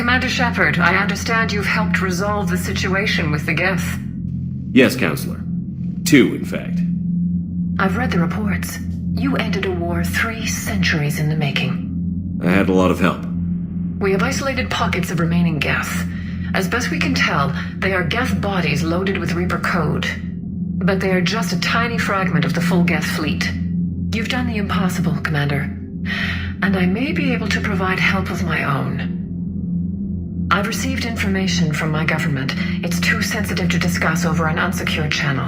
Commander Shepard, I understand you've helped resolve the situation with the Geth. Yes, Counselor. 2, in fact. I've read the reports. You ended a war 3 centuries in the making. I had a lot of help. We have isolated pockets of remaining Geth. As best we can tell, they are Geth bodies loaded with Reaper code. But they are just a tiny fragment of the full Geth fleet. You've done the impossible, Commander. And I may be able to provide help of my own. I've received information from my government. It's too sensitive to discuss over an unsecured channel.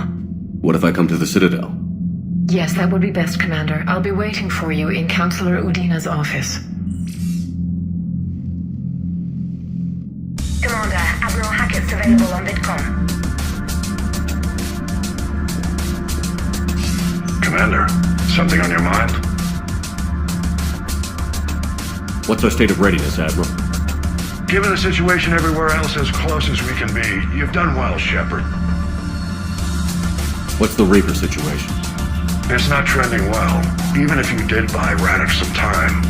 What if I come to the Citadel? Yes, that would be best, Commander. I'll be waiting for you in Counselor Udina's office. Commander, Admiral Hackett's available on VidCom. Commander, something on your mind? What's our state of readiness, Admiral? Given the situation everywhere else as close as we can be, you've done well, Shepard. What's the Reaper situation? It's not trending well, even if you did buy Radix some time.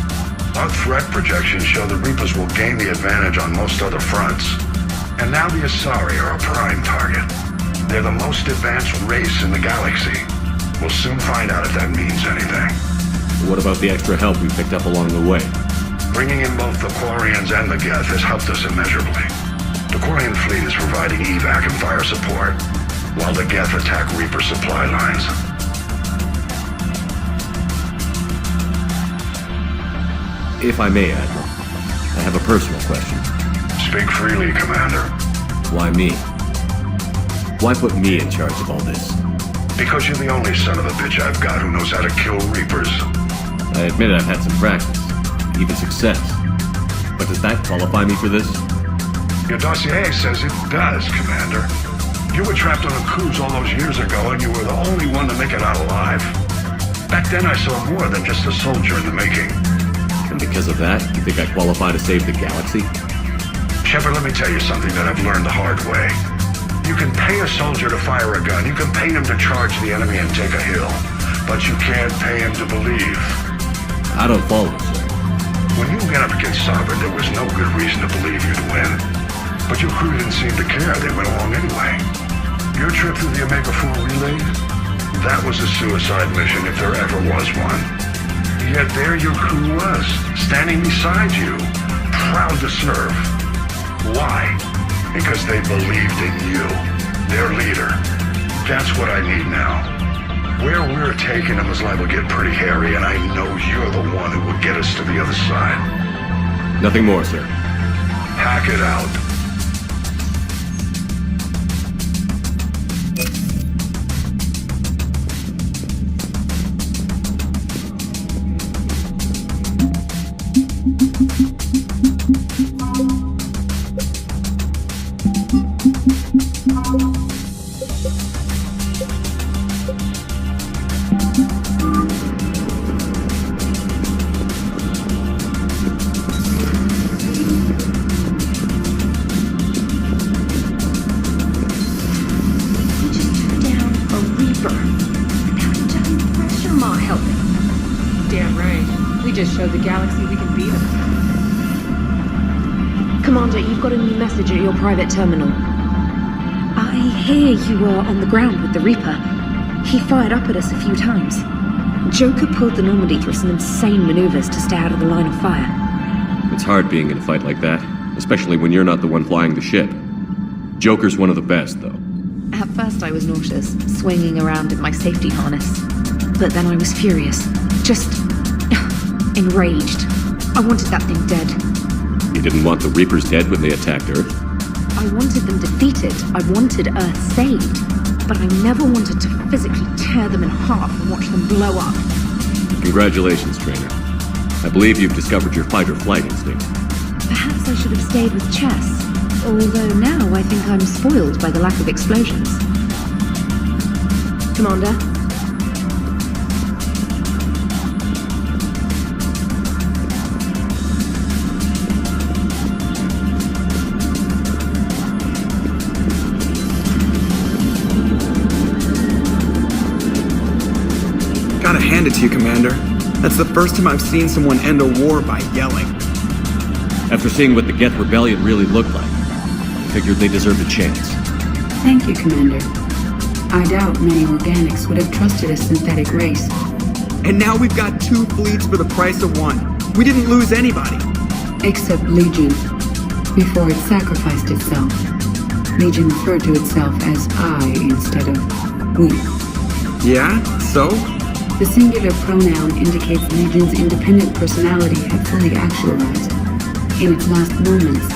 Our threat projections show the Reapers will gain the advantage on most other fronts. And now the Asari are a prime target. They're the most advanced race in the galaxy. We'll soon find out if that means anything. What about the extra help we picked up along the way? Bringing in both the Quarians and the Geth has helped us immeasurably. The Quarian fleet is providing evac and fire support, while the Geth attack Reaper supply lines. If I may, Admiral, I have a personal question. Speak freely, Commander. Why me? Why put me in charge of all this? Because you're the only son of a bitch I've got who knows how to kill Reapers. I admit I've had some practice, even success. But does that qualify me for this? Your dossier says it does, Commander. You were trapped on a cruise all those years ago, and you were the only one to make it out alive. Back then I saw more than just a soldier in the making. And because of that, you think I qualify to save the galaxy? Shepard, let me tell you something that I've learned the hard way. You can pay a soldier to fire a gun, you can pay him to charge the enemy and take a hill, but you can't pay him to believe. I don't follow, sir. When you went up against Sovereign, there was no good reason to believe you'd win. But your crew didn't seem to care, they went along anyway. Your trip through the Omega-4 relay? That was a suicide mission if there ever was one. Yet there your crew was, standing beside you, proud to serve. Why? Because they believed in you, their leader. That's what I need now. Where we're taking them is liable to get pretty hairy, and I know you're the one who will get us to the other side. Nothing more, sir. Hack it out. The galaxy we can beat them. Commander, you've got a new message at your private terminal. I hear you were on the ground with the Reaper. He fired up at us a few times. Joker pulled the Normandy through some insane maneuvers to stay out of the line of fire. It's hard being in a fight like that, especially when you're not the one flying the ship. Joker's one of the best, though. At first I was nauseous, swinging around in my safety harness. But then I was furious. Just enraged. I wanted that thing dead. You didn't want the Reapers dead when they attacked Earth? I wanted them defeated. I wanted Earth saved. But I never wanted to physically tear them in half and watch them blow up. Congratulations, Trainer. I believe you've discovered your fight-or-flight instinct. Perhaps I should have stayed with chess. Although now I think I'm spoiled by the lack of explosions. Commander? Gotta hand it to you, Commander. That's the first time I've seen someone end a war by yelling. After seeing what the Geth Rebellion really looked like, I figured they deserved a chance. Thank you, Commander. I doubt many organics would have trusted a synthetic race. And now we've got 2 fleets for the price of 1. We didn't lose anybody. Except Legion. Before it sacrificed itself, Legion referred to itself as I instead of we. Yeah? So? The singular pronoun indicates Legion's independent personality had fully actualized. In its last moments,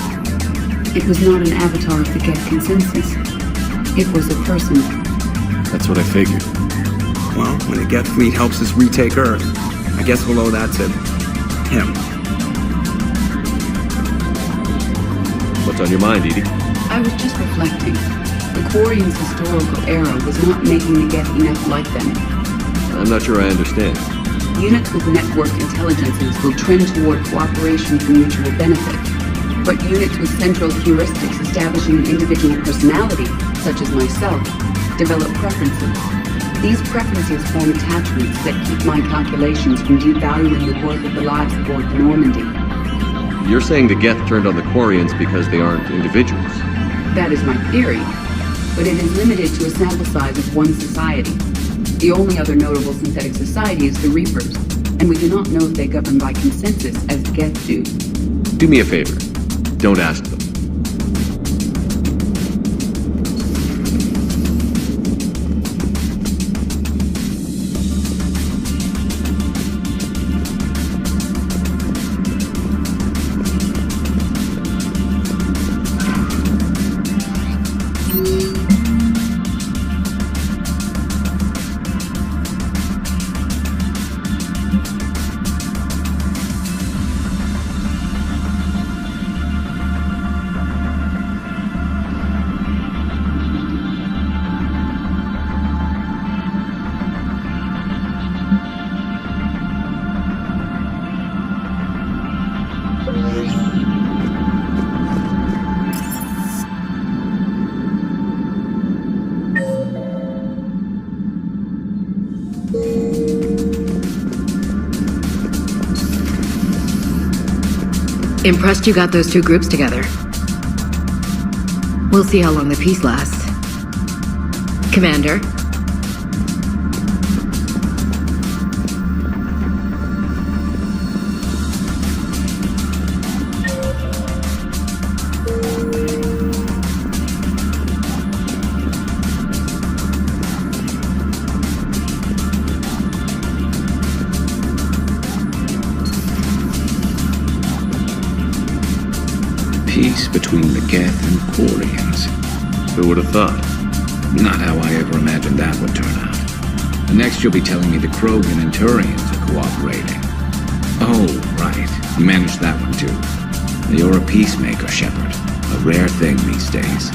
it was not an avatar of the Geth consensus. It was a person. That's what I figured. Well, when the Geth fleet helps us retake Earth, I guess we'll owe that to him. What's on your mind, Edie? I was just reflecting. The Quarian's historical era was not making the Geth enough like them. I'm not sure I understand. Units with networked intelligences will trend toward cooperation for mutual benefit. But units with central heuristics establishing an individual personality, such as myself, develop preferences. These preferences form attachments that keep my calculations from devaluing the worth of the lives aboard the Normandy. You're saying the Geth turned on the Quarians because they aren't individuals? That is my theory, but it is limited to a sample size of one society. The only other notable synthetic society is the Reapers, and we do not know if they govern by consensus as the Geth do. Do me a favor. Don't ask them. Impressed you got those 2 groups together. We'll see how long the peace lasts. Commander? Peace between the Geth and Quarians. Who would have thought? Not how I ever imagined that would turn out. Next you'll be telling me the Krogan and Turians are cooperating. Oh, right. You managed that one too. You're a peacemaker, Shepard. A rare thing these days.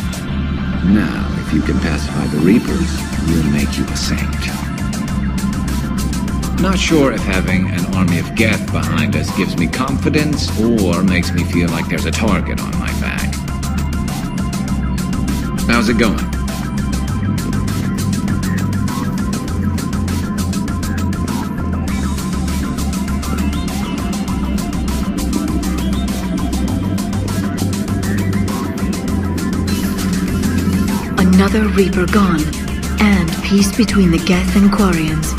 Now, if you can pacify the Reapers, we'll make you a saint. Not sure if having an army of Geth behind us gives me confidence or makes me feel like there's a target on my back. How's it going? Another Reaper gone, and peace between the Geth and Quarians.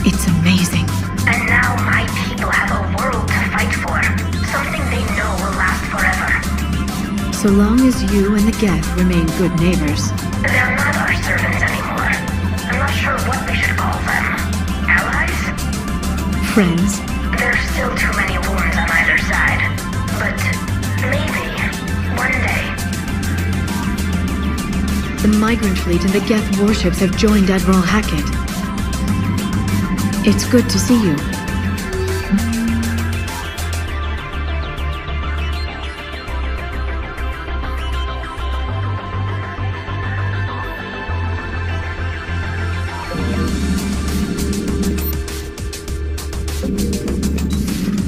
It's amazing. And now my people have a world to fight for. Something they know will last forever. So long as you and the Geth remain good neighbors. They're not our servants anymore. I'm not sure what we should call them. Allies? Friends? There's still too many wounds on either side. But maybe, one day. The Migrant Fleet and the Geth warships have joined Admiral Hackett. It's good to see you.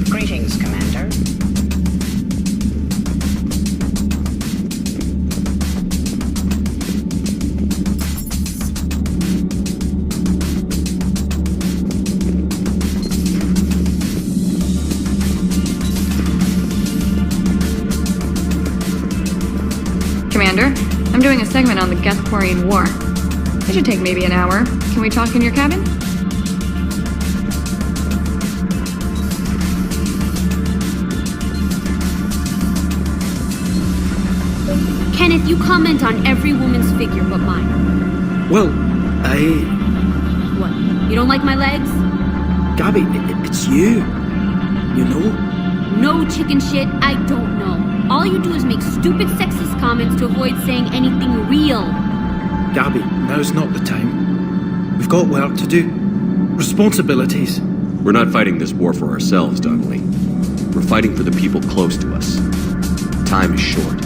Greetings, Commander. Commander. I'm doing a segment on the Geth-Quarian War. It should take maybe an hour. Can we talk in your cabin? Kenneth, you comment on every woman's figure but mine. Well, What? You don't like my legs? Gabby, it's you. You know? No chicken shit, I don't know. All you do is make stupid sexist comments to avoid saying anything real. Gabby, now's not the time. We've got work to do. Responsibilities. We're not fighting this war for ourselves, Donnelly. We're fighting for the people close to us. Time is short.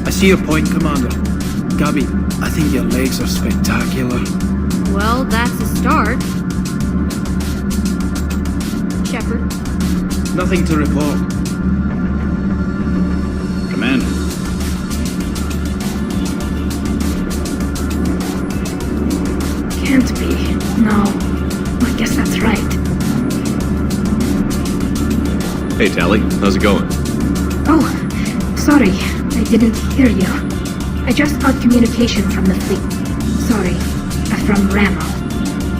I see your point, Commander. Gabby, I think your legs are spectacular. Well, that's a start. Shepard? Nothing to report. Commander. Can't be. No. I guess that's right. Hey, Tali, how's it going? Oh, sorry. I didn't hear you. I just got communication from the fleet. Sorry. From Ramo.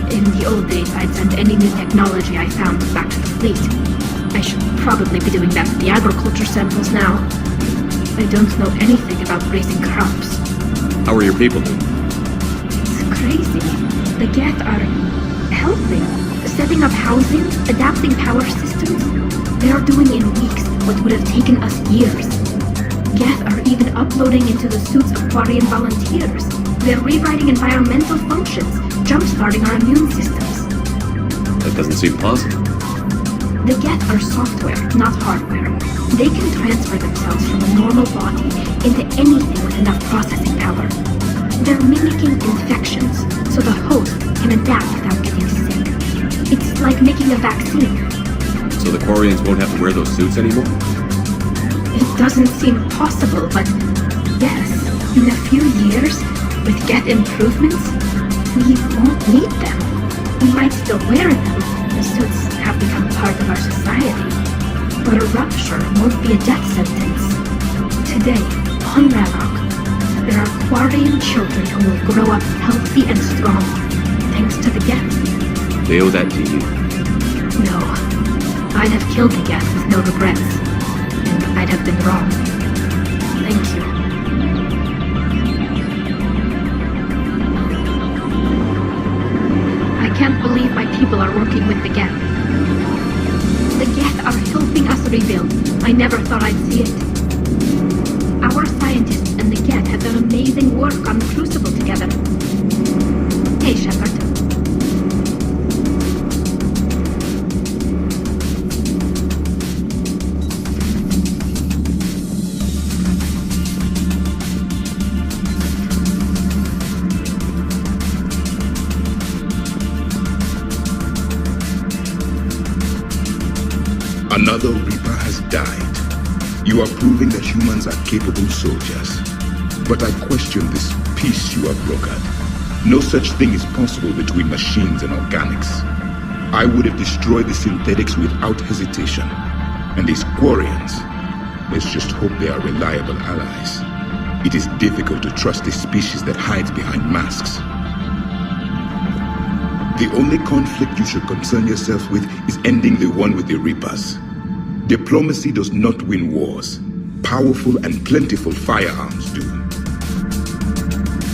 In the old days, I'd send any new technology I found back to the fleet. I should probably be doing that with the agriculture samples now. I don't know anything about raising crops. How are your people doing? It's crazy. The Geth are helping. Setting up housing, adapting power systems. They are doing in weeks what would have taken us years. Geth are even uploading into the suits of Quarian volunteers. They're rewriting environmental functions, jump-starting our immune systems. That doesn't seem possible. The Geth are software, not hardware. They can transfer themselves from a normal body into anything with enough processing power. They're mimicking infections, so the host can adapt without getting sick. It's like making a vaccine. So the Quarians won't have to wear those suits anymore? It doesn't seem possible, but yes, in a few years, with Geth improvements, we won't need them. We might still wear them. The suits have become part of our society. But a rupture won't be a death sentence. Today, on Ravok, there are Quarian children who will grow up healthy and strong, thanks to the Geth. They owe that to you. No. I'd have killed the Geth with no regrets. And I'd have been wrong. Thank you. I can't believe my people are working with the Geth. The Geth are helping us rebuild. I never thought I'd see it. Our scientists and the Geth have done amazing work on the Crucible together. Hey, Shepard. Another Reaper has died. You are proving that humans are capable soldiers. But I question this peace you have brokered. No such thing is possible between machines and organics. I would have destroyed the synthetics without hesitation. And these Quarians, let's just hope they are reliable allies. It is difficult to trust a species that hides behind masks. The only conflict you should concern yourself with is ending the one with the Reapers. Diplomacy does not win wars. Powerful and plentiful firearms do.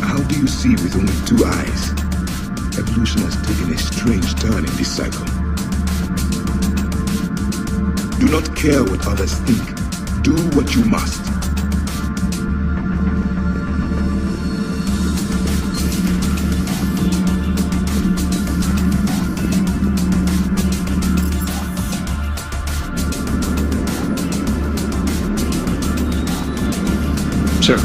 How do you see with only 2 eyes? Evolution has taken a strange turn in this cycle. Do not care what others think. Do what you must. Sure.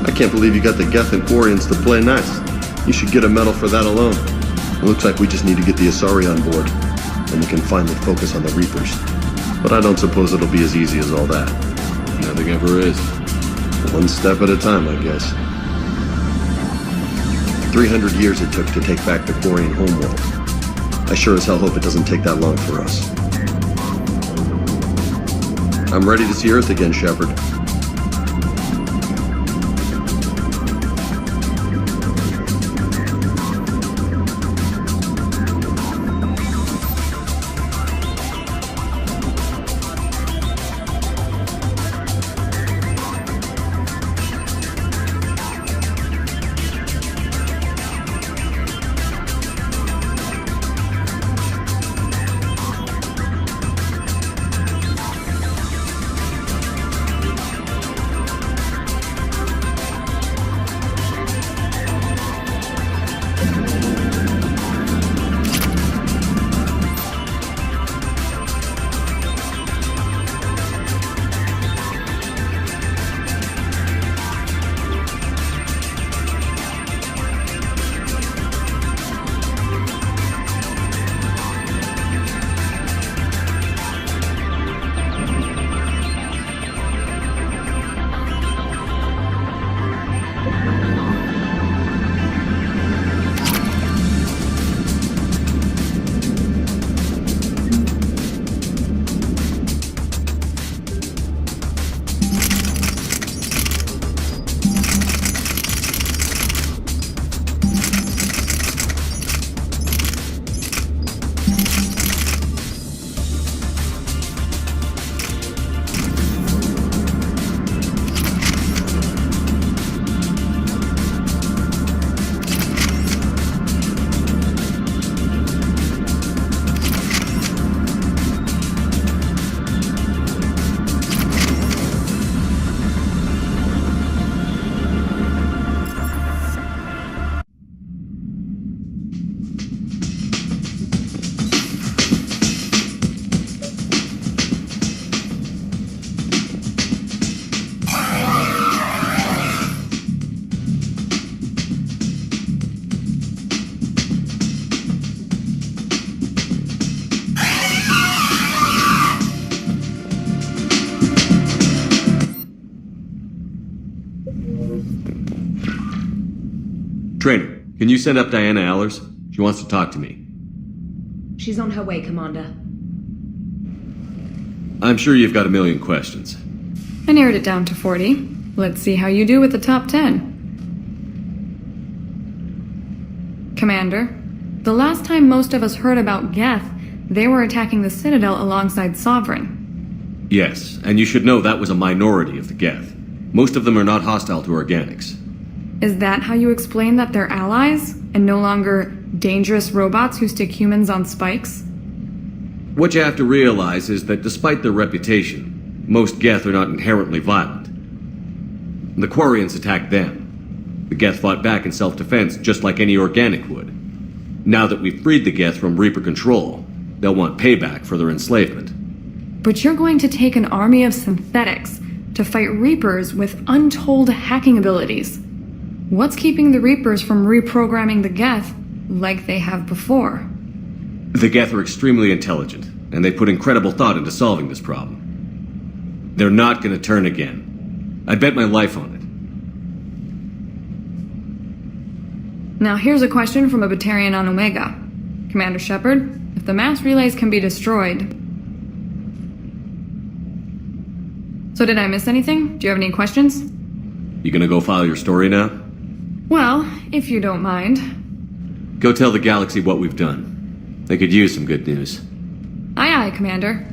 I can't believe you got the Geth and Quarians to play nice. You should get a medal for that alone. It looks like we just need to get the Asari on board, and we can finally focus on the Reapers. But I don't suppose it'll be as easy as all that. Nothing ever is. One step at a time, I guess. 300 years it took to take back the Quarian homeworld. I sure as hell hope it doesn't take that long for us. I'm ready to see Earth again, Shepard. Trainer, can you send up Diana Allers? She wants to talk to me. She's on her way, Commander. I'm sure you've got a million questions. I narrowed it down to 40. Let's see how you do with the top 10. Commander, the last time most of us heard about Geth, they were attacking the Citadel alongside Sovereign. Yes, and you should know that was a minority of the Geth. Most of them are not hostile to organics. Is that how you explain that they're allies, and no longer dangerous robots who stick humans on spikes? What you have to realize is that despite their reputation, most Geth are not inherently violent. The Quarians attacked them. The Geth fought back in self-defense just like any organic would. Now that we've freed the Geth from Reaper control, they'll want payback for their enslavement. But you're going to take an army of synthetics to fight Reapers with untold hacking abilities. What's keeping the Reapers from reprogramming the Geth like they have before? The Geth are extremely intelligent, and they put incredible thought into solving this problem. They're not going to turn again. I bet my life on it. Now here's a question from a Batarian on Omega. Commander Shepard, if the mass relays can be destroyed... So did I miss anything? Do you have any questions? You gonna go file your story now? Well, if you don't mind. Go tell the galaxy what we've done. They could use some good news. Aye aye, Commander.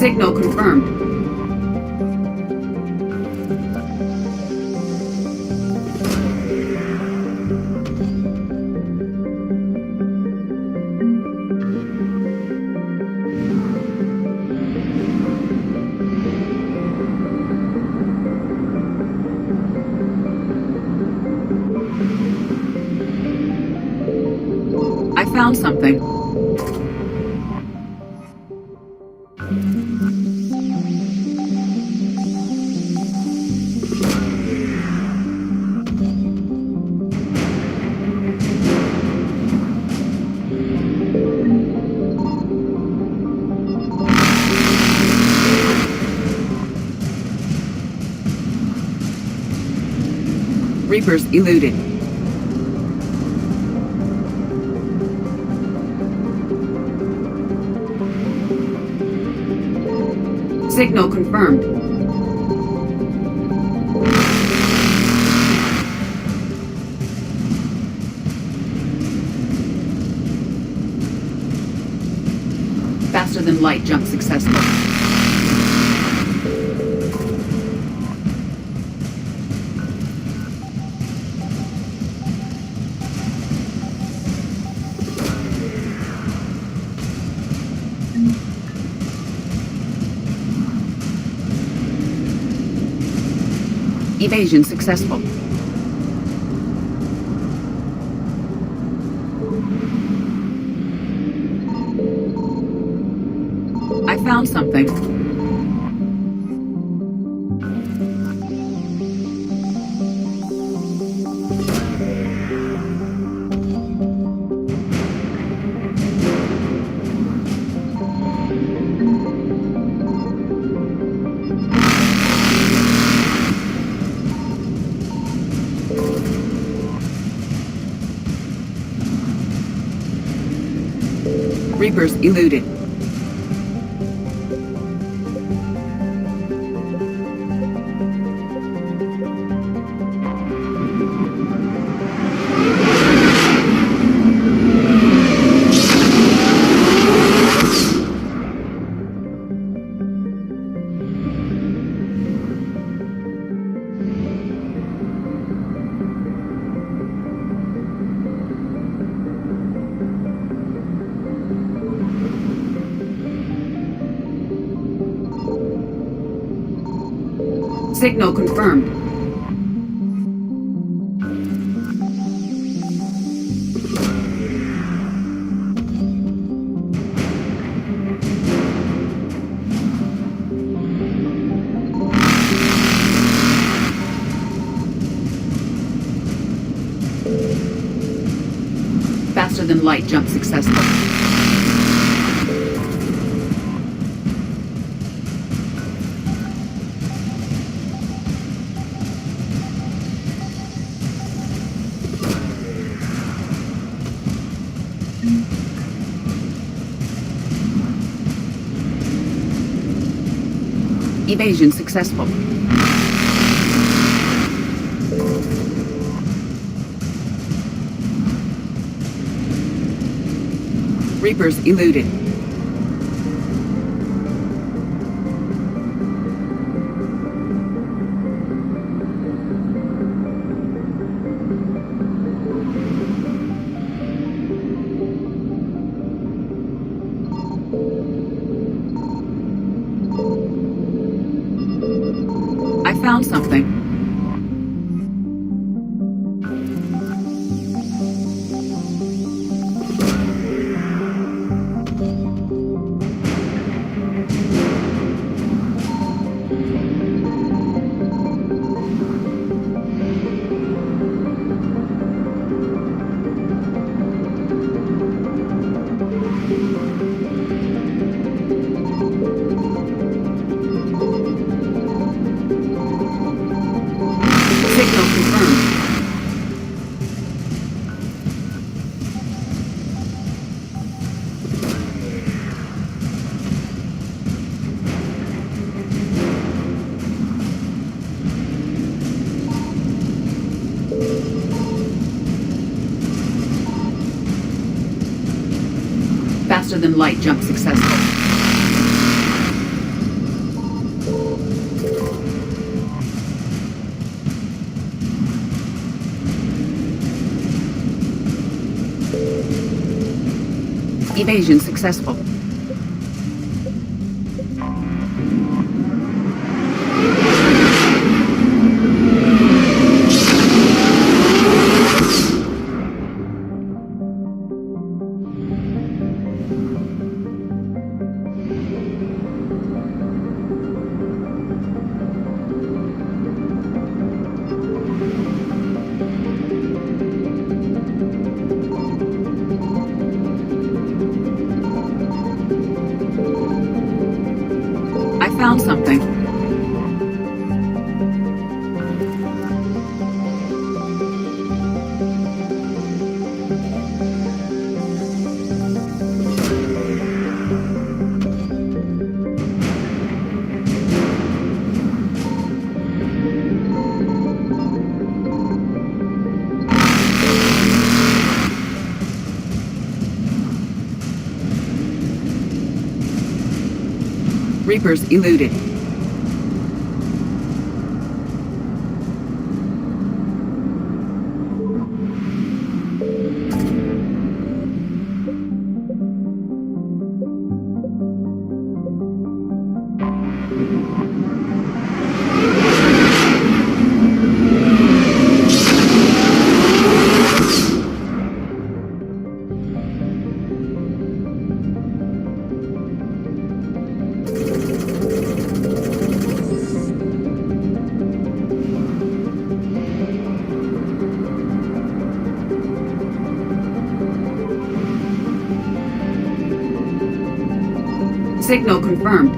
Signal confirmed. I found something. Reapers eluded. Signal confirmed. Faster than light jump successful. Evasion successful. I found something. Reapers eluded. Signal confirmed. Faster than light jump successful. Evasion successful. Reapers eluded. I found something. Faster than light jump successful. Evasion successful. Found something. Reapers eluded. Signal confirmed.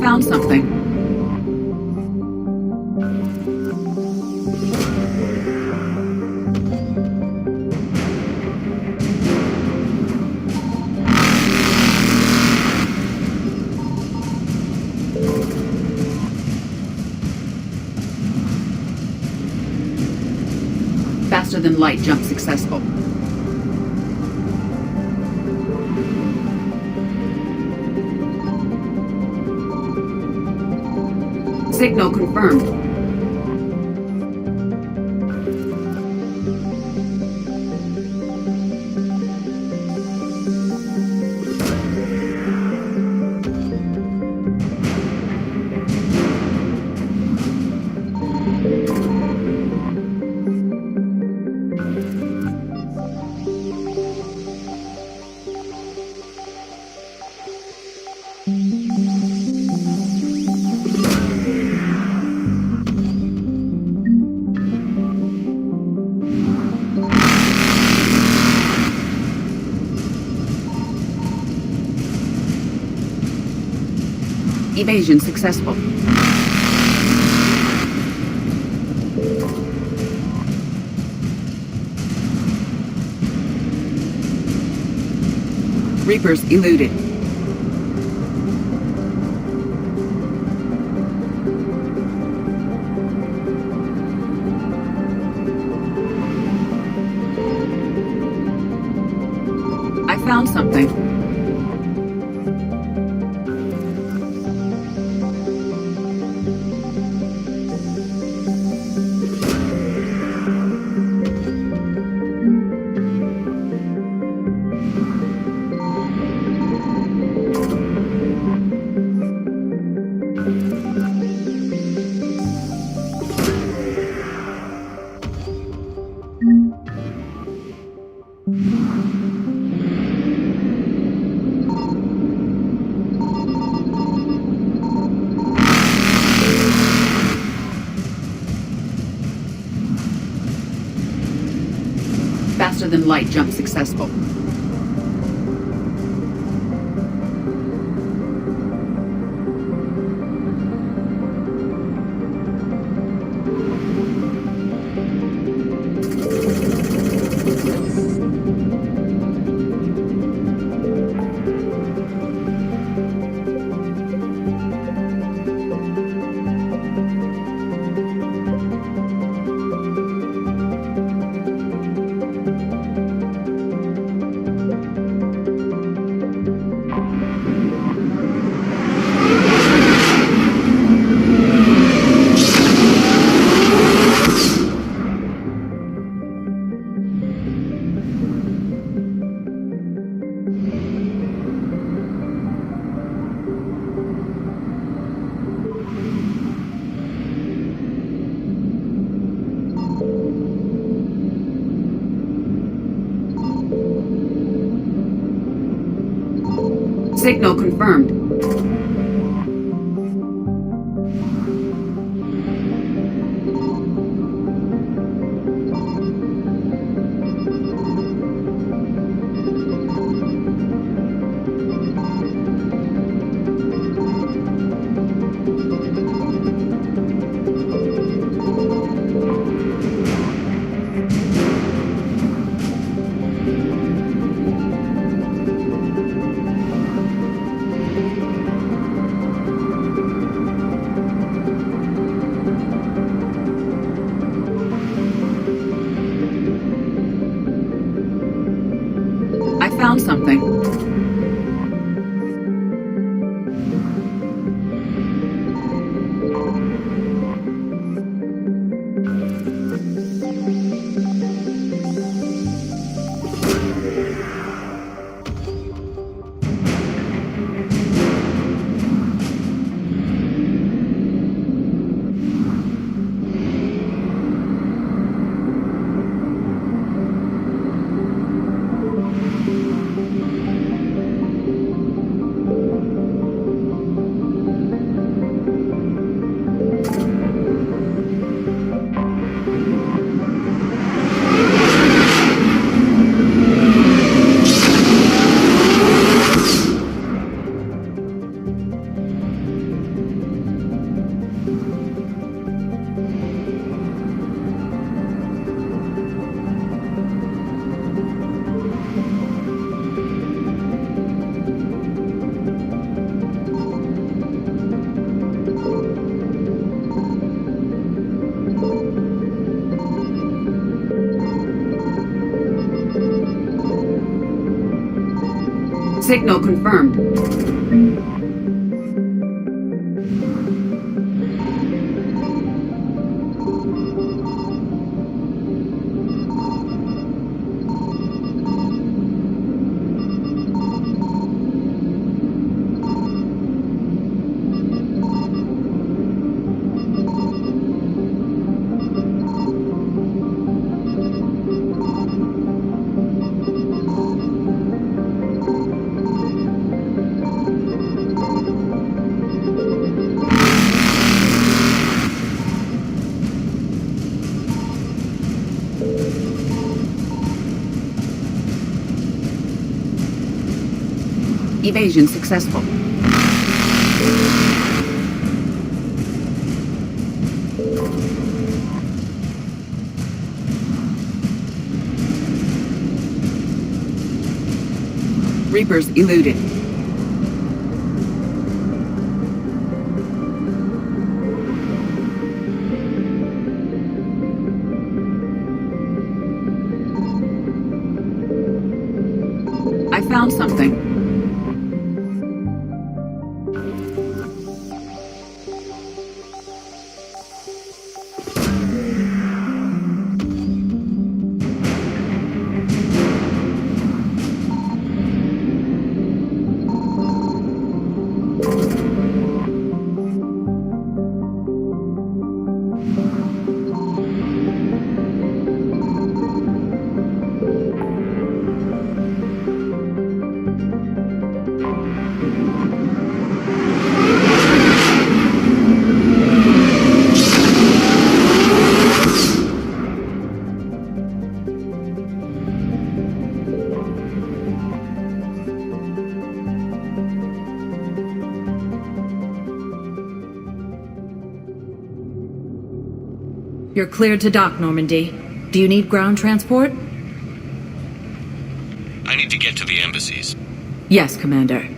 Found something. Faster than light jump successful. Signal confirmed. Evasion successful. Reapers eluded. I found something. Faster than light jump successful. Signal confirmed. Found something. Signal confirmed. Evasion successful. Reapers eluded. I found something. You're cleared to dock, Normandy. Do you need ground transport? I need to get to the embassies. Yes, Commander.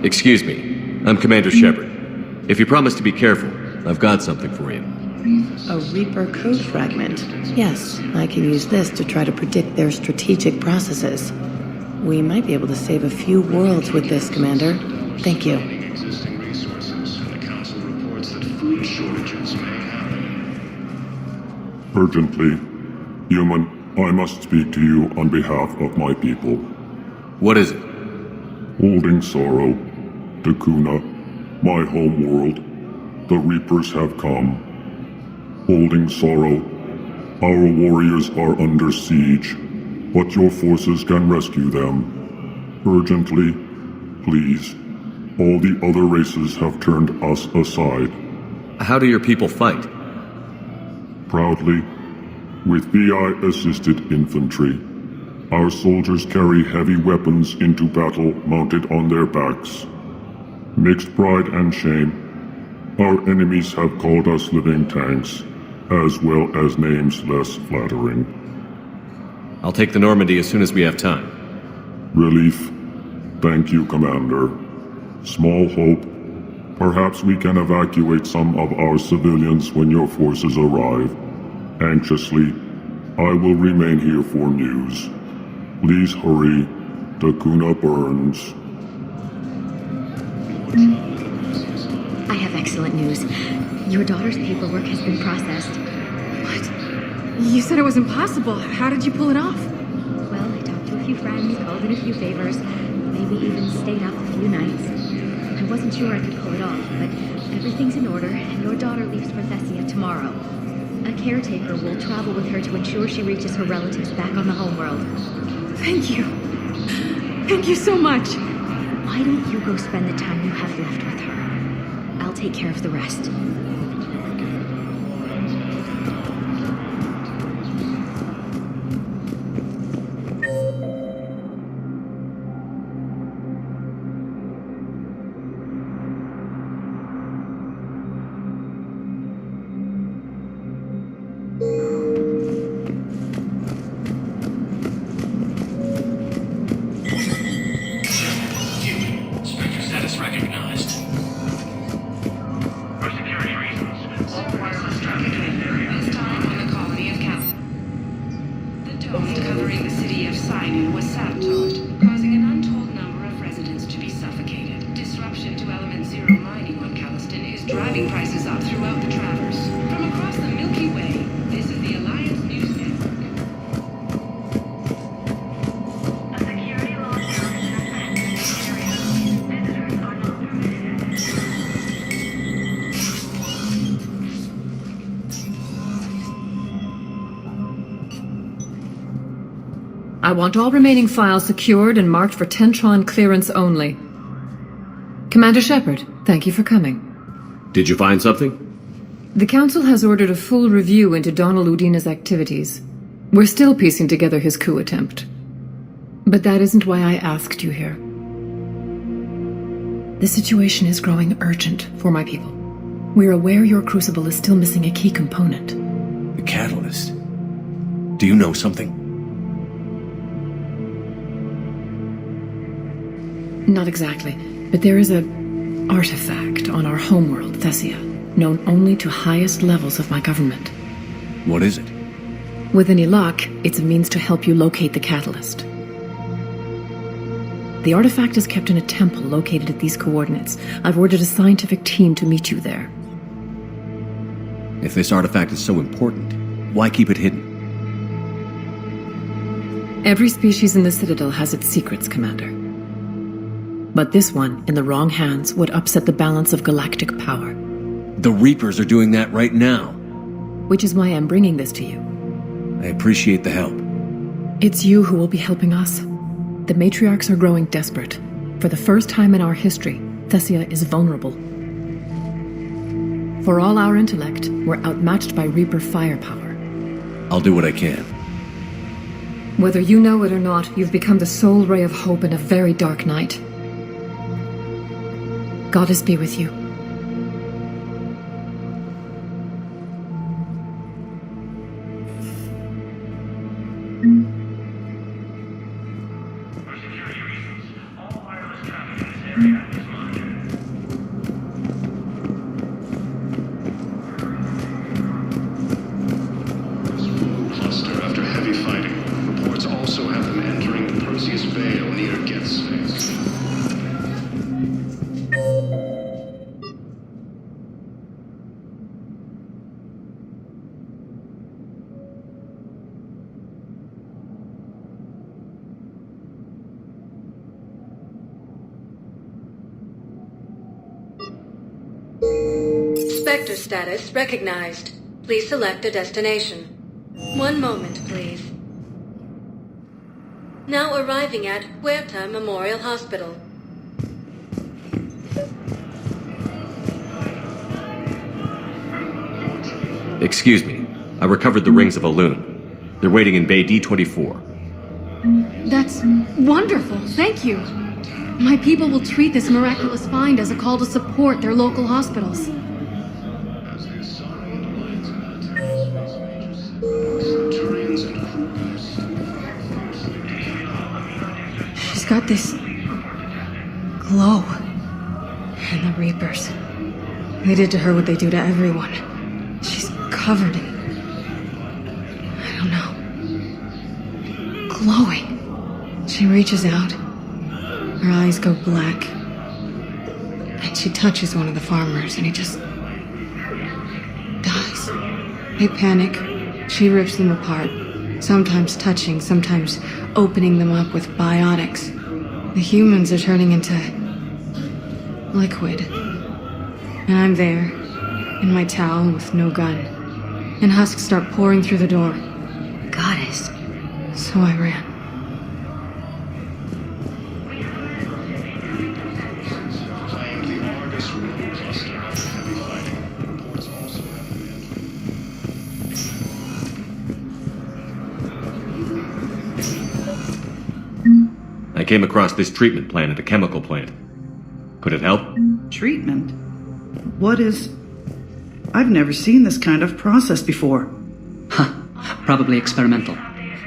Excuse me. I'm Commander Shepard. If you promise to be careful, I've got something for you. A Reaper code fragment. Yes, I can use this to try to predict their strategic processes. We might be able to save a few worlds with this, Commander. Thank you. Existing resources, and the Council reports that food shortages may happen. Urgently, human I must speak to you on behalf of my people. What is it? Holding sorrow, Takuna, my home world, the Reapers have come. Holding sorrow, our warriors are under siege, but your forces can rescue them. Urgently, please. All the other races have turned us aside. How do your people fight? Proudly, with BI-assisted infantry. Our soldiers carry heavy weapons into battle mounted on their backs. Mixed pride and shame, our enemies have called us living tanks, as well as names less flattering. I'll take the Normandy as soon as we have time. Relief. Thank you, Commander. Small hope. Perhaps we can evacuate some of our civilians when your forces arrive. Anxiously, I will remain here for news. Please hurry. Takuna burns. I have excellent news. Your daughter's paperwork has been processed. What? You said it was impossible. How did you pull it off? Well, I talked to a few friends, called in a few favors, maybe even stayed up a few nights. I wasn't sure I could pull it off, but everything's in order, and your daughter leaves for Thessia tomorrow. A caretaker will travel with her to ensure she reaches her relatives back on the homeworld. Thank you. Thank you so much. Why don't you go spend the time you have left with her? I'll take care of the rest. I want all remaining files secured and marked for Tentron clearance only. Commander Shepard, thank you for coming. Did you find something? The Council has ordered a full review into Donald Udina's activities. We're still piecing together his coup attempt. But that isn't why I asked you here. The situation is growing urgent for my people. We're aware your crucible is still missing a key component. The catalyst? Do you know something? Not exactly, but there is an artifact on our homeworld, Thessia, known only to highest levels of my government. What is it? With any luck, it's a means to help you locate the catalyst. The artifact is kept in a temple located at these coordinates. I've ordered a scientific team to meet you there. If this artifact is so important, why keep it hidden? Every species in the Citadel has its secrets, Commander. But this one, in the wrong hands, would upset the balance of galactic power. The Reapers are doing that right now. Which is why I'm bringing this to you. I appreciate the help. It's you who will be helping us. The matriarchs are growing desperate. For the first time in our history, Thessia is vulnerable. For all our intellect, we're outmatched by Reaper firepower. I'll do what I can. Whether you know it or not, you've become the sole ray of hope in a very dark night. Goddess be with you. Cluster after heavy fighting. Reports also have them entering the Perseus Vale near Geth's face. Spectre status recognized. Please select a destination. 1 moment, please. Now arriving at Huerta Memorial Hospital. Excuse me. I recovered the rings of Elune. They're waiting in Bay D24. That's wonderful. Thank you. My people will treat this miraculous find as a call to support their local hospitals. She's got this glow. And the Reapers. They did to her what they do to everyone. She's covered in... I don't know. Glowing. She reaches out. Her eyes go black. And she touches one of the farmers and he just... dies. They panic. She rips them apart. Sometimes touching, sometimes opening them up with biotics. The humans are turning into... liquid. And I'm there, in my towel with no gun. And husks start pouring through the door. Goddess. So I ran. I came across this treatment plant at a chemical plant. Could it help? Treatment? What is... I've never seen this kind of process before. Huh. Probably experimental.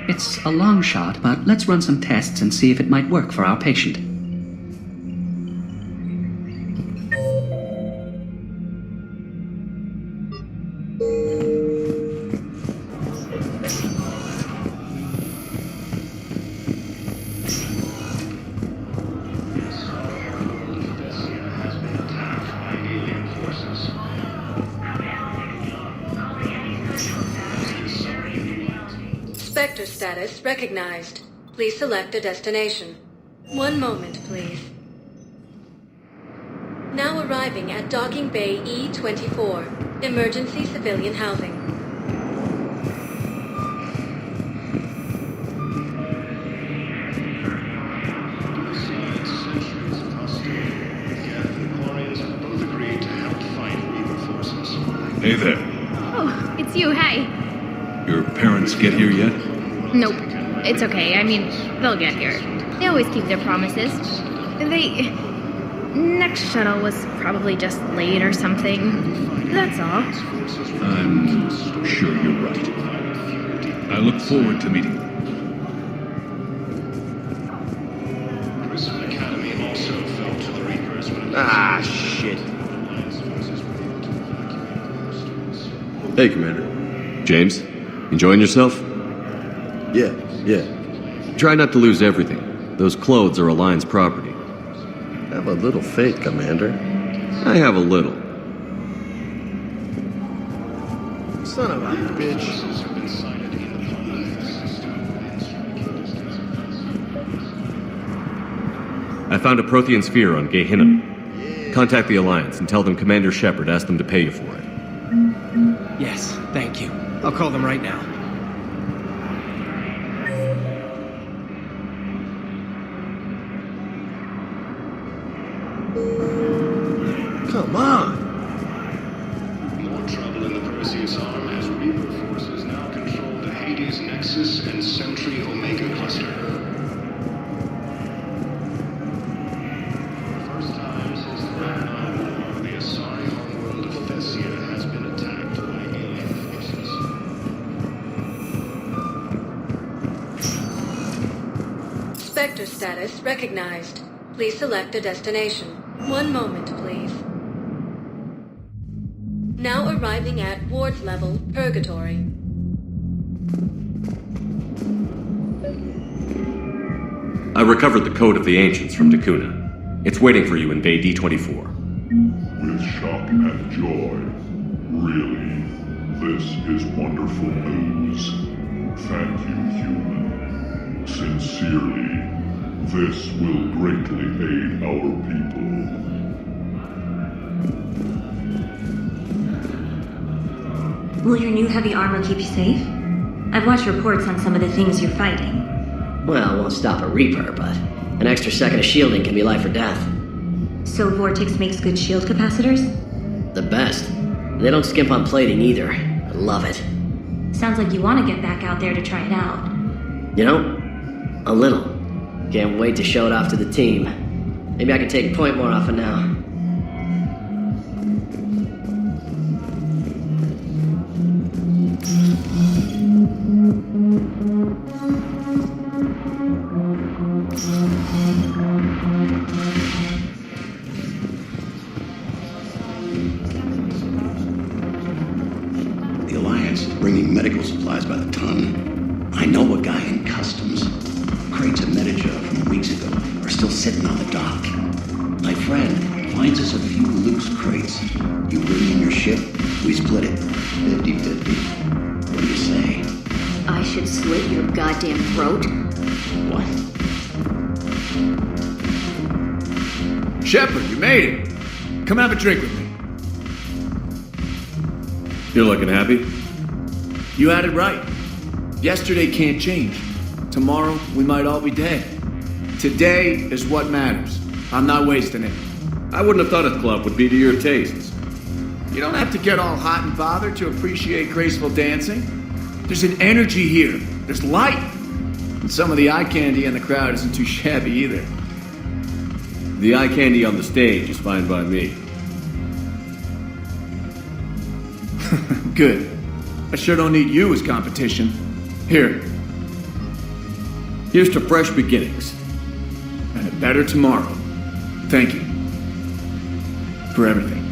It's a long shot, but let's run some tests and see if it might work for our patient. Spectre status recognized. Please select a destination. 1 moment, please. Now arriving at Docking Bay E24, emergency civilian housing. Hey there. Oh, it's you, hey. Your parents get here yet? Nope. It's okay. I mean, they'll get here. They always keep their promises. Next shuttle was probably just late or something. That's all. I'm sure you're right. I look forward to meeting you. Ah, shit. Hey, Commander. James, enjoying yourself? Yeah. Try not to lose everything. Those clothes are Alliance property. Have a little faith, Commander. I have a little. Son of a bitch. I found a Prothean sphere on Gehinnom. Contact the Alliance and tell them Commander Shepard asked them to pay you for it. Yes, thank you. I'll call them right now. Come on! More trouble in the Perseus arm as Reaper forces now control the Hades Nexus and Sentry Omega cluster. First time since the Ragnarok War, the Asari homeworld of Thessia has been attacked by alien forces. Spectre status recognized. Please select a destination. 1 moment, please. Now arriving at ward level Purgatory. I recovered the Code of the Ancients from Dakuna. It's waiting for you in Bay D24. With shock and joy. Really, this is wonderful news. Thank you, human. Sincerely, this will greatly aid our people. Will your new heavy armor keep you safe? I've watched reports on some of the things you're fighting. Well, it won't stop a Reaper, but an extra second of shielding can be life or death. So Vortex makes good shield capacitors? The best. They don't skimp on plating either. I love it. Sounds like you want to get back out there to try it out. You know, a little. Can't wait to show it off to the team. Maybe I can take point more often now. The Alliance is bringing medical supplies by the ton. I know a guy in customs. Crates of Medica from weeks ago are still sitting on the dock. My friend finds us a few loose crates. You bring in your ship, we split it. 50-50. What do you say? I should slit your goddamn throat? What? Shepard, you made it. Come have a drink with me. You're looking happy? You had it right. Yesterday can't change. Tomorrow, we might all be dead. Today is what matters. I'm not wasting it. I wouldn't have thought a club would be to your tastes. You don't have to get all hot and bothered to appreciate graceful dancing. There's an energy here. There's light. And some of the eye candy in the crowd isn't too shabby either. The eye candy on the stage is fine by me. Good. I sure don't need you as competition. Here. Here's to fresh beginnings. And a better tomorrow. Thank you. For everything.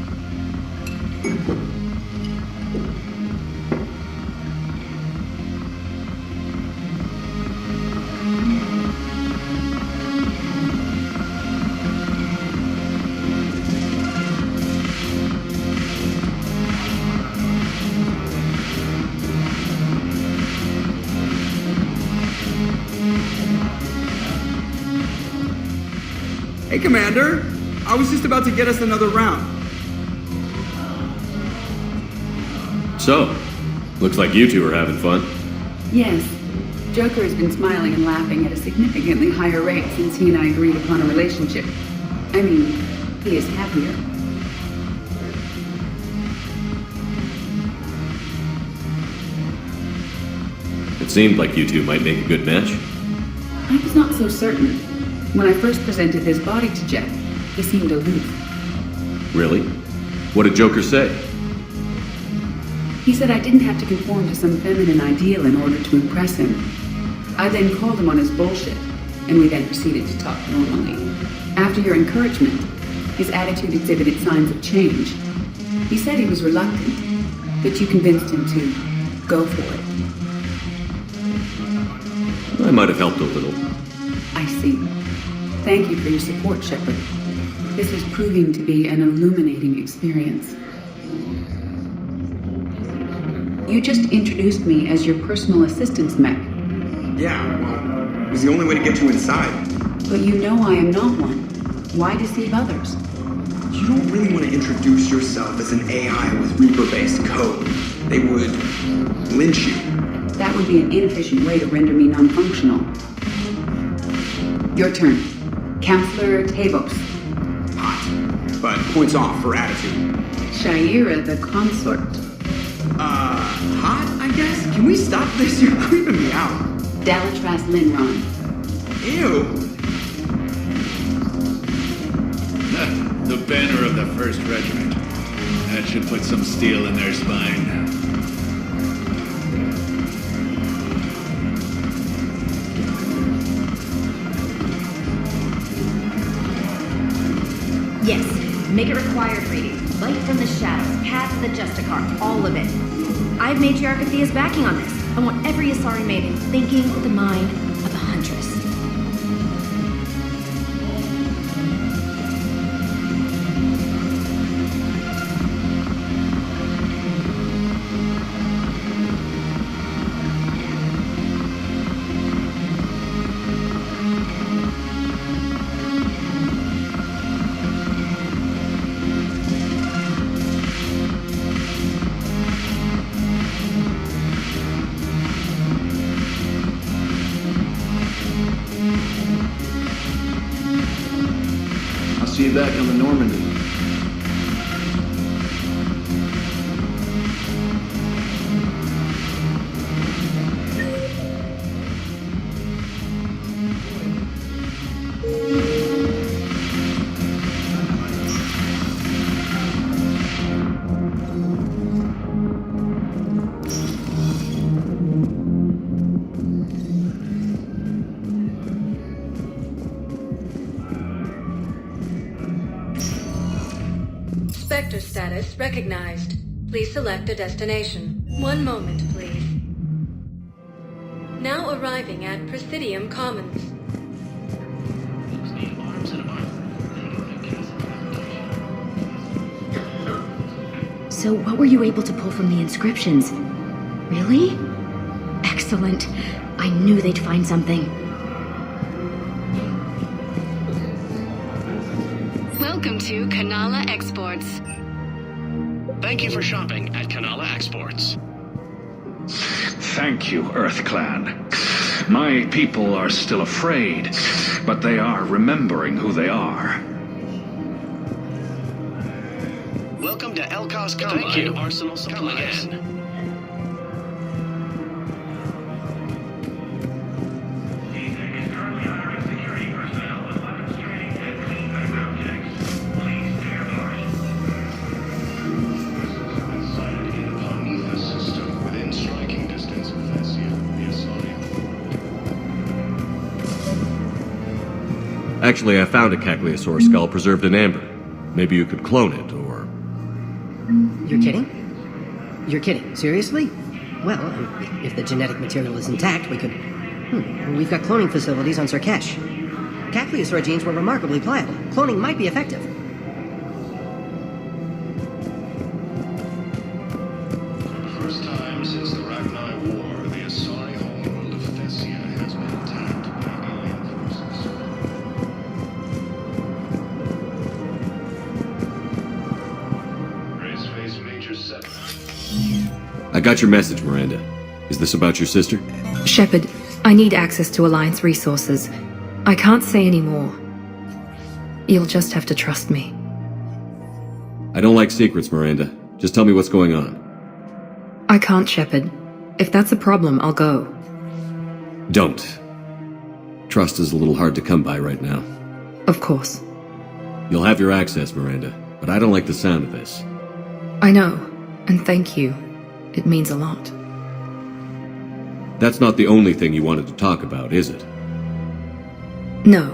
Hey, Commander. I was just about to get us another round. So, looks like you two are having fun. Yes. Joker has been smiling and laughing at a significantly higher rate since he and I agreed upon a relationship. I mean, he is happier. It seemed like you two might make a good match. I was not so certain. When I first presented his body to Jeff, he seemed aloof. Really? What did Joker say? He said I didn't have to conform to some feminine ideal in order to impress him. I then called him on his bullshit, and we then proceeded to talk normally. After your encouragement, his attitude exhibited signs of change. He said he was reluctant, but you convinced him to go for it. I might have helped a little. I see. Thank you for your support, Shepard. This is proving to be an illuminating experience. You just introduced me as your personal assistance mech. Yeah, well, it was the only way to get you inside. But you know I am not one. Why deceive others? You don't really want to introduce yourself as an AI with Reaper-based code. They would lynch you. That would be an inefficient way to render me non-functional. Your turn. Counselor Tavos. Hot, but points off for attitude. Shaira the consort. Hot, I guess? Can we stop this? You're creeping me out. Dalatras Linron. Ew. The banner of the 1st Regiment. That should put some steel in their spine. Yes. Make it required rating. Light from the shadows, path of the Justicar, all of it. I've matriarch Athea's backing on this. I want every Asari maiden thinking with the mind of a huntress. you back on the Normandy. Sector status recognized. Please select a destination. One moment, please. Now arriving at Presidium Commons. So what were you able to pull from the inscriptions? Really? Excellent. I knew they'd find something. Welcome to Kanala Exports. Thank you for shopping at Kanala Exports. Thank you, Earth Clan. My people are still afraid, but they are remembering who they are. Welcome to Elkos Combine Arsenal Supplies. Actually, I found a Cagliasaur skull preserved in amber. Maybe you could clone it, or... You're kidding? You're kidding. Seriously? Well, if the genetic material is intact, we could... We've got cloning facilities on Surkesh. Cagliasaur genes were remarkably pliable. Cloning might be effective. First time since the Ragnar War, the Asari homeworld of Thessia has been attacked by alien forces. Race phase major 7. I got your message, Miranda. Is this about your sister? Shepard, I need access to Alliance resources. I can't say any more. You'll just have to trust me. I don't like secrets, Miranda. Just tell me what's going on. I can't, Shepard. If that's a problem, I'll go. Don't. Trust is a little hard to come by right now. Of course. You'll have your access, Miranda, but I don't like the sound of this. I know, and thank you. It means a lot. That's not the only thing you wanted to talk about, is it? No.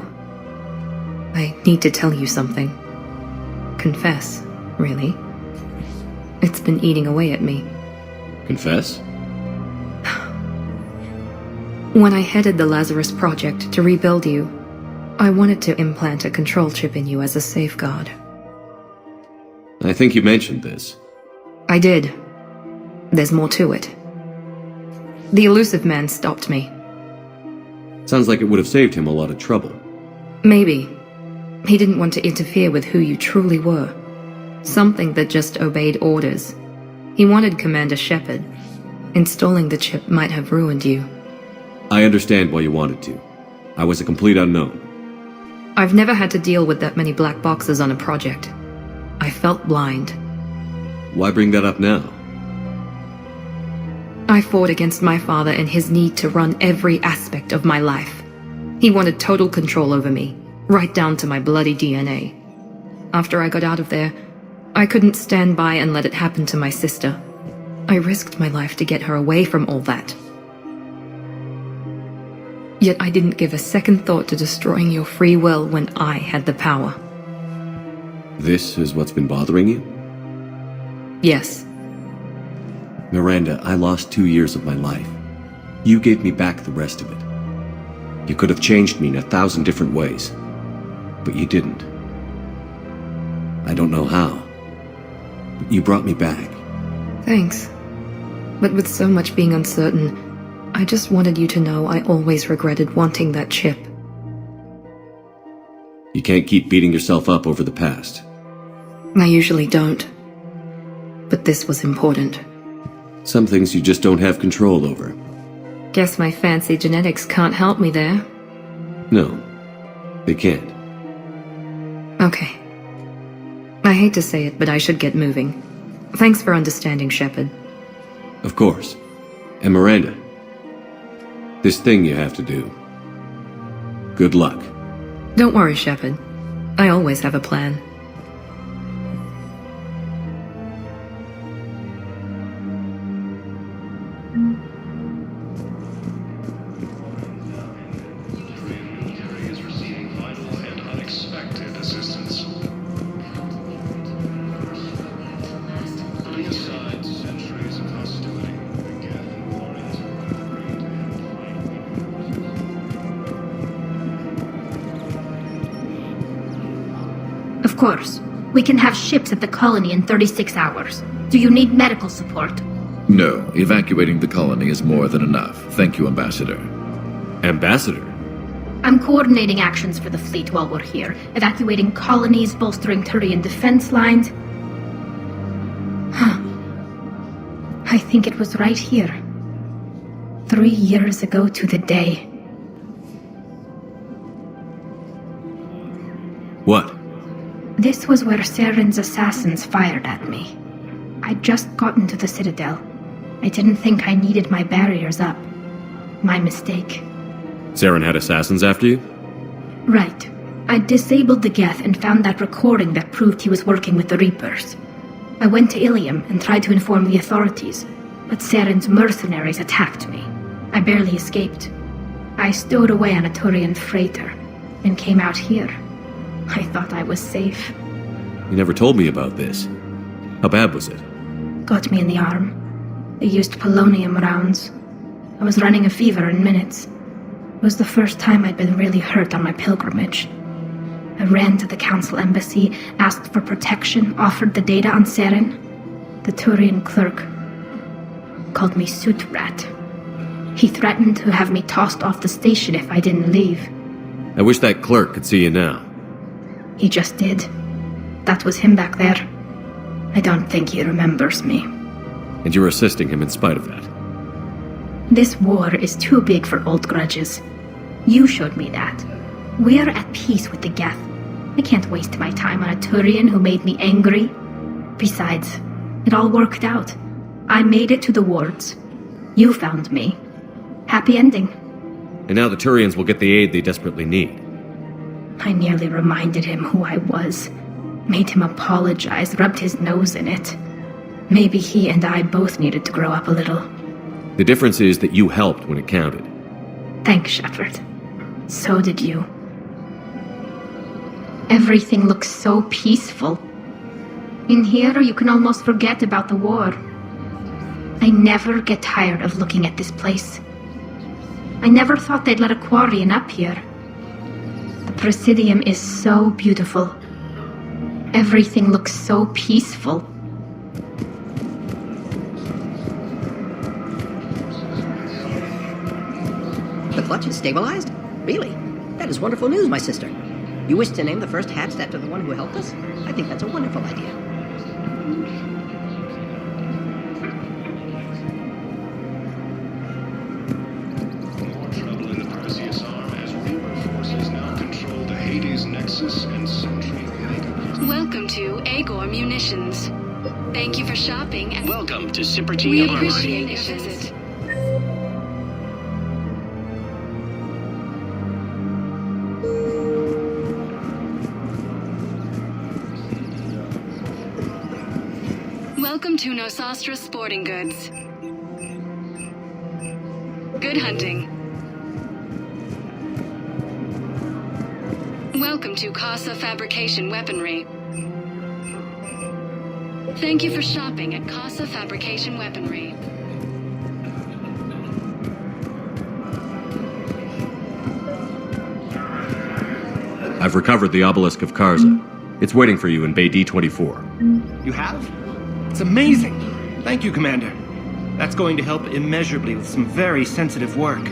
I need to tell you something. Confess, really. It's been eating away at me. Confess? When I headed the Lazarus Project to rebuild you, I wanted to implant a control chip in you as a safeguard. I think you mentioned this. I did. There's more to it. The elusive man stopped me. Sounds like it would have saved him a lot of trouble. Maybe. He didn't want to interfere with who you truly were. Something that just obeyed orders. He wanted Commander Shepard. Installing the chip might have ruined you. I understand why you wanted to. I was a complete unknown. I've never had to deal with that many black boxes on a project. I felt blind. Why bring that up now? I fought against my father and his need to run every aspect of my life. He wanted total control over me, right down to my bloody DNA. After I got out of there, I couldn't stand by and let it happen to my sister. I risked my life to get her away from all that. Yet I didn't give a second thought to destroying your free will when I had the power. This is what's been bothering you? Yes. Miranda, I lost 2 years of my life. You gave me back the rest of it. You could have changed me in 1,000 different ways, but you didn't. I don't know how, but you brought me back. Thanks. But with so much being uncertain, I just wanted you to know I always regretted wanting that chip. You can't keep beating yourself up over the past. I usually don't. But this was important. Some things you just don't have control over. Guess my fancy genetics can't help me there. No, they can't. Okay, I hate to say it, but I should get moving. Thanks for understanding, Shepard. Of course. And Miranda, this thing you have to do. Good luck. Don't worry, Shepard. I always have a plan. Of course. We can have ships at the colony in 36 hours. Do you need medical support? No, evacuating the colony is more than enough. Thank you, Ambassador. Ambassador? I'm coordinating actions for the fleet while we're here, evacuating colonies, bolstering Turian defense lines. I think it was right here. 3 years ago to the day. What? This was where Saren's assassins fired at me. I'd just gotten to the Citadel. I didn't think I needed my barriers up. My mistake. Saren had assassins after you? Right. I disabled the Geth and found that recording that proved he was working with the Reapers. I went to Ilium and tried to inform the authorities, but Saren's mercenaries attacked me. I barely escaped. I stowed away on a Turian freighter and came out here. I thought I was safe. You never told me about this. How bad was it? Got me in the arm. They used polonium rounds. I was running a fever in minutes. It was the first time I'd been really hurt on my pilgrimage. I ran to the Council embassy, asked for protection, offered the data on Saren. The Turian clerk called me Soot Rat. He threatened to have me tossed off the station if I didn't leave. I wish that clerk could see you now. He just did. That was him back there. I don't think he remembers me. And you're assisting him in spite of that. This war is too big for old grudges. You showed me that. We're at peace with the Geth. I can't waste my time on a Turian who made me angry. Besides, it all worked out. I made it to the wards. You found me. Happy ending. And now the Turians will get the aid they desperately need. I nearly reminded him who I was. Made him apologize, rubbed his nose in it. Maybe he and I both needed to grow up a little. The difference is that you helped when it counted. Thanks, Shepard. So did you. Everything looks so peaceful. In here, you can almost forget about the war. I never get tired of looking at this place. I never thought they'd let a Quarian up here. The Presidium is so beautiful. Everything looks so peaceful. The clutch is stabilized? Really? That is wonderful news, my sister. You wish to name the first hatched after the one who helped us? I think that's a wonderful idea. More trouble in the Perseus arm as Reaper forces now control the Hades Nexus and Sentry Omega. Welcome to Agor Munitions. Thank you for shopping and welcome to Simperty we Armory. appreciate your visit. Welcome to Nosastra Sporting Goods. Good hunting. Welcome to Casa Fabrication Weaponry. Thank you for shopping at Casa Fabrication Weaponry. I've recovered the obelisk of Karza. It's waiting for you in Bay D24. You have? It's amazing. Thank you, Commander. That's going to help immeasurably with some very sensitive work.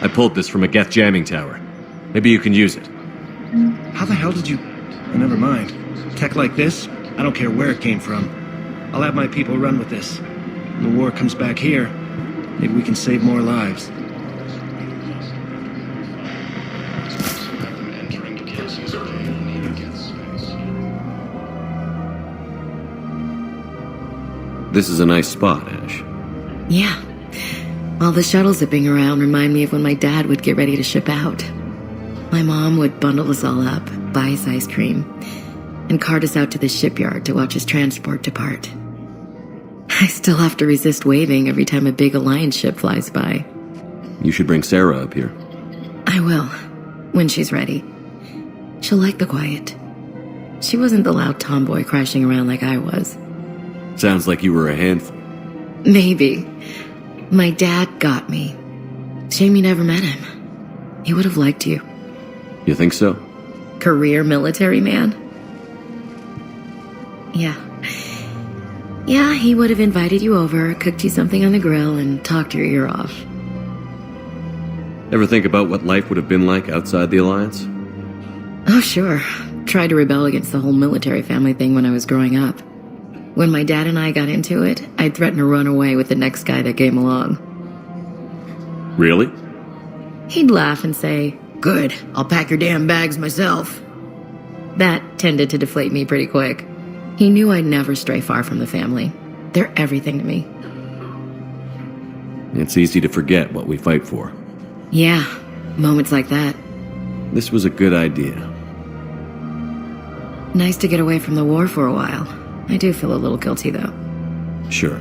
I pulled this from a Geth jamming tower. Maybe you can use it. How the hell did you... Oh, never mind. Tech like this, I don't care where it came from. I'll have my people run with this. When the war comes back here, Maybe we can save more lives. This is a nice spot, Ash. Yeah. All the shuttles zipping around remind me of when my dad would get ready to ship out. My mom would bundle us all up, buy us ice cream, and cart us out to the shipyard to watch his transport depart. I still have to resist waving every time a big Alliance ship flies by. You should bring Sarah up here. I will, when she's ready. She'll like the quiet. She wasn't the loud tomboy crashing around like I was. Sounds like you were a handful. Maybe. My dad got me. Shame you never met him. He would have liked you. You think so? Career military man? Yeah. Yeah, he would have invited you over, cooked you something on the grill, and talked your ear off. Ever think about what life would have been like outside the Alliance? Oh, sure. Tried to rebel against the whole military family thing when I was growing up. When my dad and I got into it, I'd threaten to run away with the next guy that came along. Really? He'd laugh and say, "Good, I'll pack your damn bags myself." That tended to deflate me pretty quick. He knew I'd never stray far from the family. They're everything to me. It's easy to forget what we fight for. Yeah, moments like that. This was a good idea. Nice to get away from the war for a while. I do feel a little guilty, though. Sure.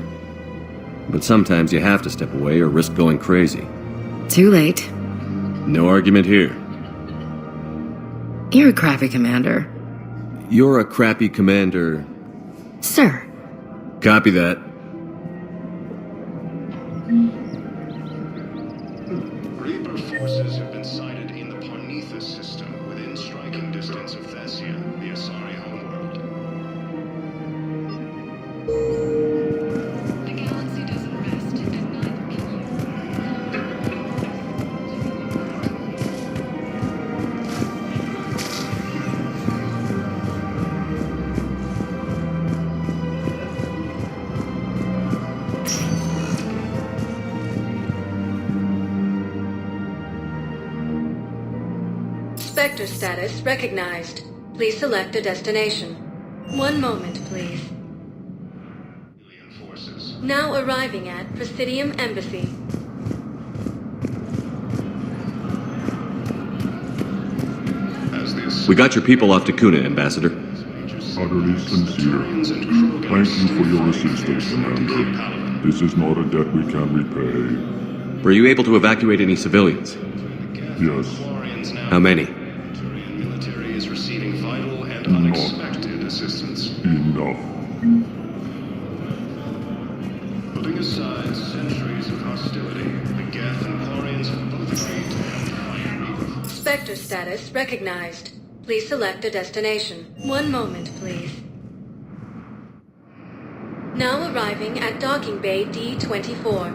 But sometimes you have to step away or risk going crazy. Too late. No argument here. You're a crappy commander. You're a crappy commander. Sir. Copy that. Reaper forces have been sighted in the Parnithus system within striking distance of Thessia, the Asari homeworld. The galaxy doesn't rest, and neither can you. Spectre status recognized. Please select a destination. One moment, please. Now arriving at Presidium Embassy. We got your people off Takuna, Ambassador. Utterly sincere. Thank you for your assistance, Commander. This is not a debt we can repay. Were you able to evacuate any civilians? Yes. How many? Military is receiving vital and unexpected assistance. Enough. Putting aside centuries of hostility, the Geth and Quarians have both agreed to help fight Reaper. Spectre status recognized. Please select a destination. One moment, please. Now arriving at Docking Bay D-24.